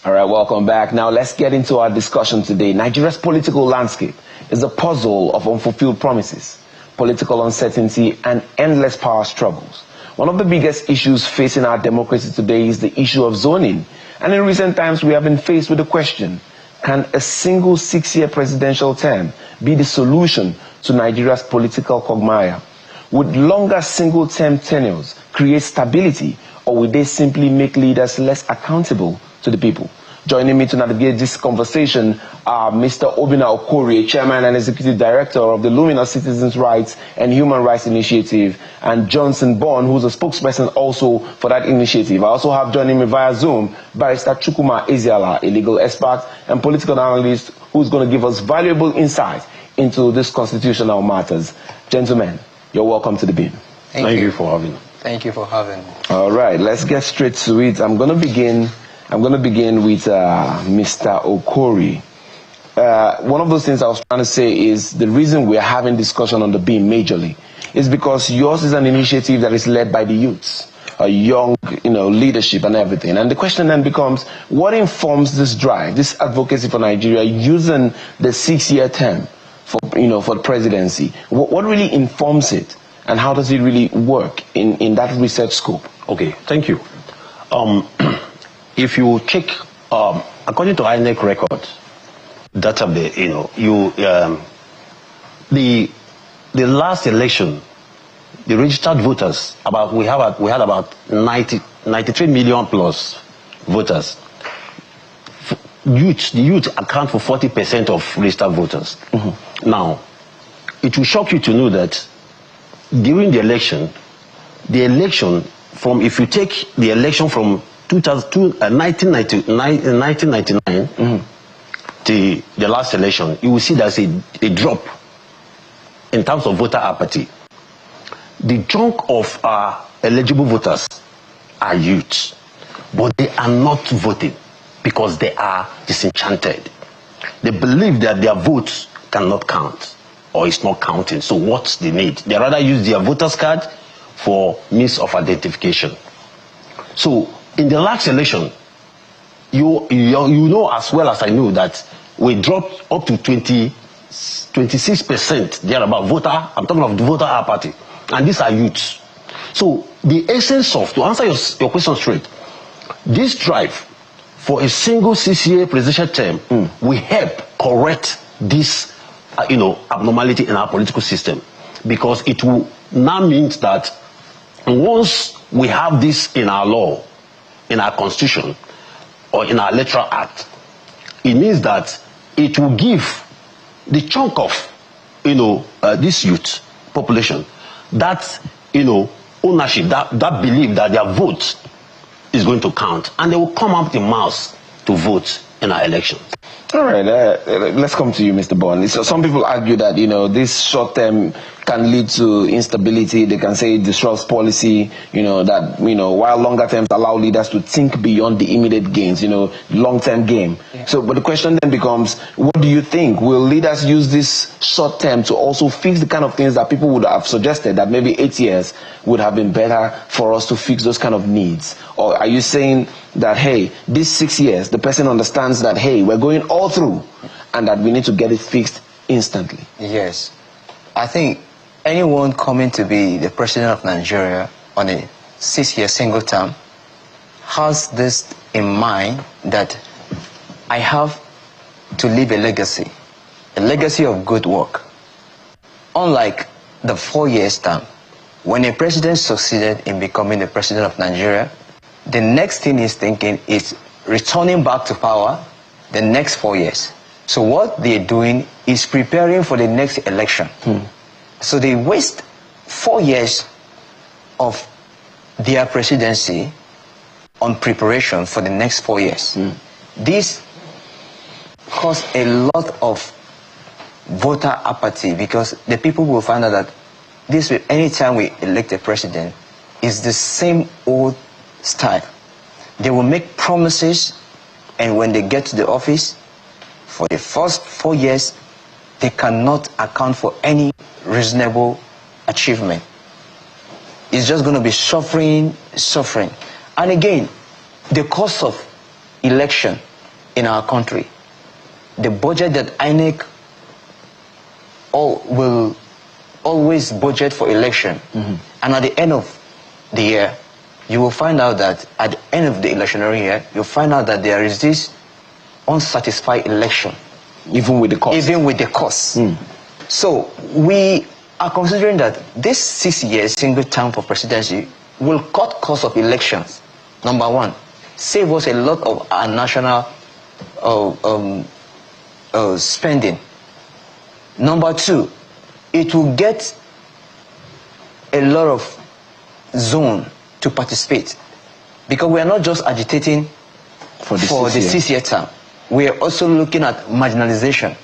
All right, welcome back. Now let's get into our discussion today. Nigeria's political landscape is a puzzle of unfulfilled promises, political uncertainty, and endless power struggles. One of the biggest issues facing our democracy today is the issue of zoning. And in recent times, we have been faced with the question, can a single 6-year presidential term be the solution to Nigeria's political quagmire? Would longer single-term tenures create stability, or would they simply make leaders less accountable to the people? Joining me to navigate this conversation are Mr. Obinna Okorie, Chairman and Executive Director of the Luminous Citizens' Rights and Human Rights Initiative, and Johnson Bond, who's a spokesperson also for that initiative. I also have joining me via Zoom, Barrister Chukwuma Ezeala, a legal expert and political analyst who's going to give us valuable insight into these constitutional matters. Gentlemen, you're welcome to the beam. Thank you for having me. Thank you for having me. All right, let's get straight to it. I'm going to begin with Mr. Okorie. One of those things I was trying to say is the reason we're having discussion on the beam majorly is because yours is an initiative that is led by the youths, a young, leadership and everything. And the question then becomes, what informs this drive, this advocacy for Nigeria using the 6-year term for the presidency? What really informs it, and how does it really work in that research scope? Okay, thank you. If you check, according to INEC records, database, the last election, the registered voters, we had about 93 million plus voters. The youth account for 40% of registered voters. Mm-hmm. Now, it will shock you to know that during the election, if you take the election from 1999 mm-hmm. to the last election, you will see there's a drop in terms of voter apathy. The chunk of our eligible voters are youths, but they are not voting because they are disenchanted. They believe that their votes cannot count or it's not counting. So what's the need? They rather use their voter's card for means of identification. So in the last election, you know as well as I know that we dropped up to 26% thereabout voter. I'm talking of the voter apathy, and these are youths. So the essence of, to answer your question straight, this drive for a single 6-year presidential term will help correct this abnormality in our political system, because it will now mean that once we have this in our law, in our constitution, or in our electoral act, it means that it will give the chunk of this youth population that ownership, that belief that their vote is going to count, and they will come up in mass to vote in our election. All right, let's come to you, Mr. Bond. So some people argue that, this short term can lead to instability. They can say it disrupts policy, while longer terms allow leaders to think beyond the immediate gains, long-term game. Yeah. So, but the question then becomes, what do you think? Will leaders use this short term to also fix the kind of things that people would have suggested that maybe 8 years would have been better for us to fix those kind of needs? Or are you saying that, hey, these 6 years, the person understands that, hey, we're going all through and that we need to get it fixed instantly? Yes. I think anyone coming to be the president of Nigeria on a 6-year single term has this in mind, that I have to leave a legacy of good work. Unlike the 4-year term, when a president succeeded in becoming the president of Nigeria, the next thing he's thinking is returning back to power the next 4 years. So what they're doing is preparing for the next election. So they waste 4 years of their presidency on preparation for the next 4 years. This caused a lot of voter apathy, because the people will find out that anytime we elect a president, it's the same old style. They will make promises, and when they get to the office, for the first 4 years, they cannot account for any reasonable achievement. It's just going to be suffering. And again, the cost of election in our country, the budget that INEC will always budget for election, and at the end of the year, you will find out that at the end of the electionary year, you'll find out that there is this unsatisfied election. Even with the cost? Even with the cost. So we are considering that this 6 years single term for presidency will cut cost of elections. Number one, save us a lot of our national spending. Number two, it will get a lot of zone to participate, because we are not just agitating for the 6 year term. We are also looking at marginalization.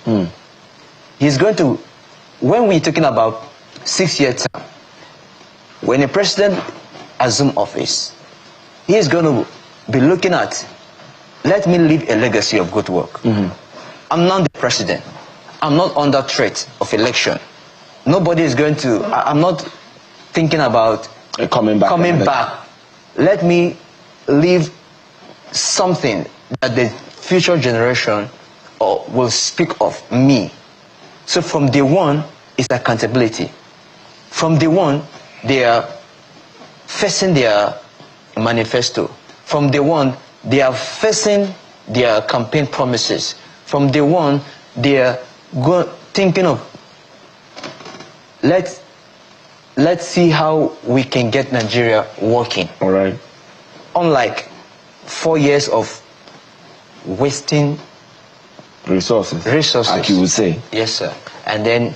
He's going to, when we're talking about 6 year term, when a president assumes office, he is going to be looking at, let me leave a legacy of good work. I'm not the president. I'm not under threat of election. Nobody is going to, I'm not thinking about coming back. Let me leave something that the future generation will speak of me. So from day one, it's accountability. From day one, they are facing their manifesto. From day one, they are facing their campaign promises. From day one, they are thinking of, let's see how we can get Nigeria working. All right. Unlike 4 years of wasting resources, like you would say. Yes, sir. And then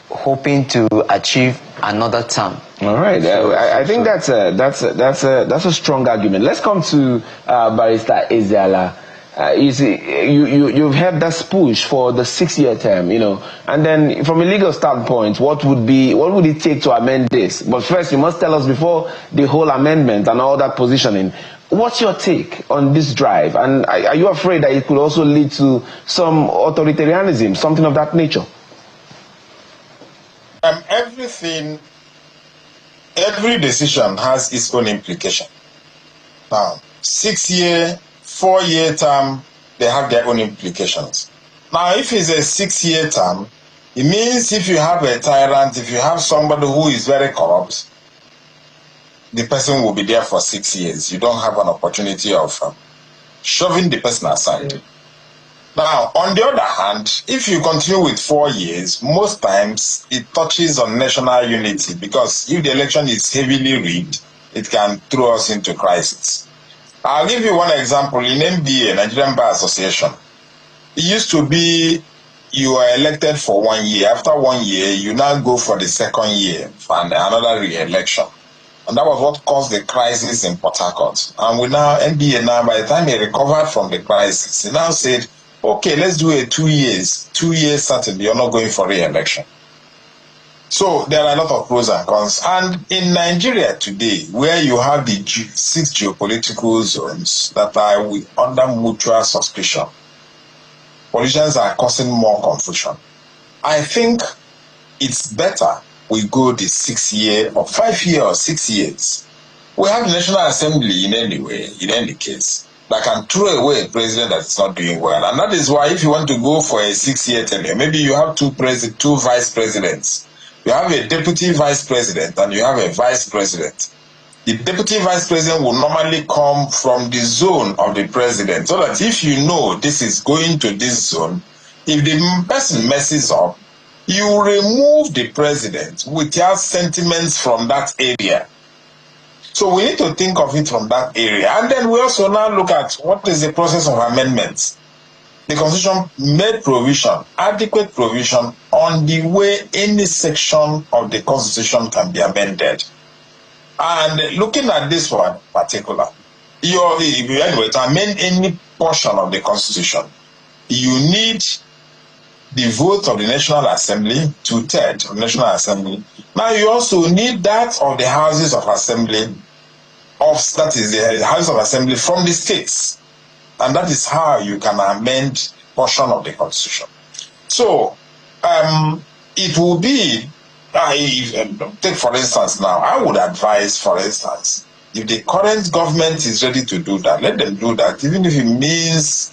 hoping to achieve another term. All right. I think that's a strong argument. Let's come to Barrister Ezeala. You see, you've had that push for the 6 year term, you know, and then from a legal standpoint, what would it take to amend this? But first, you must tell us, before the whole amendment and all that positioning, what's your take on this drive? And are you afraid that it could also lead to some authoritarianism, something of that nature? Every decision has its own implication. Now, 6 year, 4 year term, they have their own implications. Now, if it's a 6 year term, it means if you have a tyrant, if you have somebody who is very corrupt, the person will be there for 6 years. You don't have an opportunity of shoving the person aside. Now, on the other hand, if you continue with 4 years, most times it touches on national unity, because if the election is heavily rigged, it can throw us into crisis. I'll give you one example. In NBA, Nigerian Bar Association, it used to be you are elected for 1 year. After 1 year, you now go for the second year and another re-election. And that was what caused the crisis in Port Harcourt. And we now, NBA now, by the time he recovered from the crisis, he now said, okay, let's do a 2 years. 2 years certain, you're not going for re-election. So there are a lot of pros and cons. And in Nigeria today, where you have the 6 geopolitical zones that are under mutual suspicion, politicians are causing more confusion. I think it's better we go the 6 year or 5 year or 6 years. We have the National Assembly in any case, that can throw away a president that is not doing well. And that is why if you want to go for a 6 year tenure, maybe you have two vice presidents. You have a deputy vice president and you have a vice president. The deputy vice president will normally come from the zone of the president, so that if you know this is going to this zone, if the person messes up, you remove the president without sentiments from that area. So we need to think of it from that area. And then we also now look at what is the process of amendments. The Constitution made provision, adequate provision, on the way any section of the Constitution can be amended. And looking at this one in particular, anyway, to amend any portion of the Constitution, you need the vote of the National Assembly, 2/3 of the National Assembly. Now you also need that of the Houses of Assembly, that is the House of Assembly from the states. And that is how you can amend portion of the Constitution. So it will be, take for instance now, I would advise, for instance, if the current government is ready to do that, let them do that, even if it means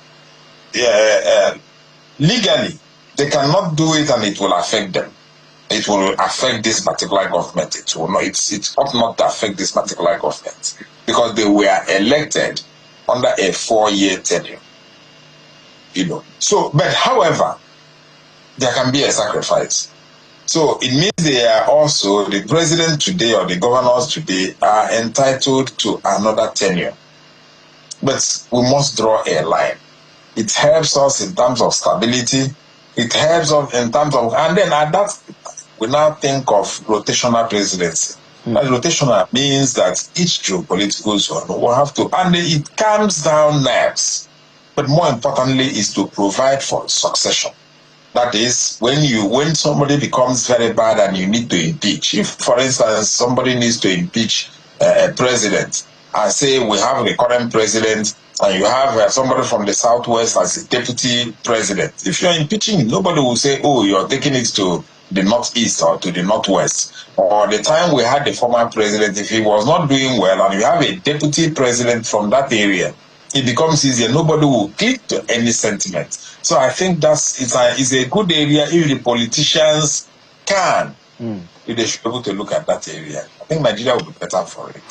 legally, they cannot do it and it will affect them. It will affect this particular government. It will not. It ought not to affect this particular government because they were elected under a 4-year tenure. So, but however, there can be a sacrifice. So it means they are also, the president today or the governors today are entitled to another tenure. But we must draw a line. It helps us in terms of stability. It helps us in terms of, and then at that, we now think of rotational presidency. That rotational means that each geopolitical zone will have to, and it calms down nerves. But more importantly is to provide for succession. That is, when somebody becomes very bad and you need to impeach. If, for instance, somebody needs to impeach a president, and say we have the current president, and you have somebody from the southwest as a deputy president. If you're impeaching, nobody will say, oh, you're taking it to the northeast or to the northwest. Or the time we had the former president, if he was not doing well, and you have a deputy president from that area, it becomes easier. Nobody will click to any sentiment. So I think it's a good area if the politicians can. If they should be able to look at that area. I think Nigeria will be better for it.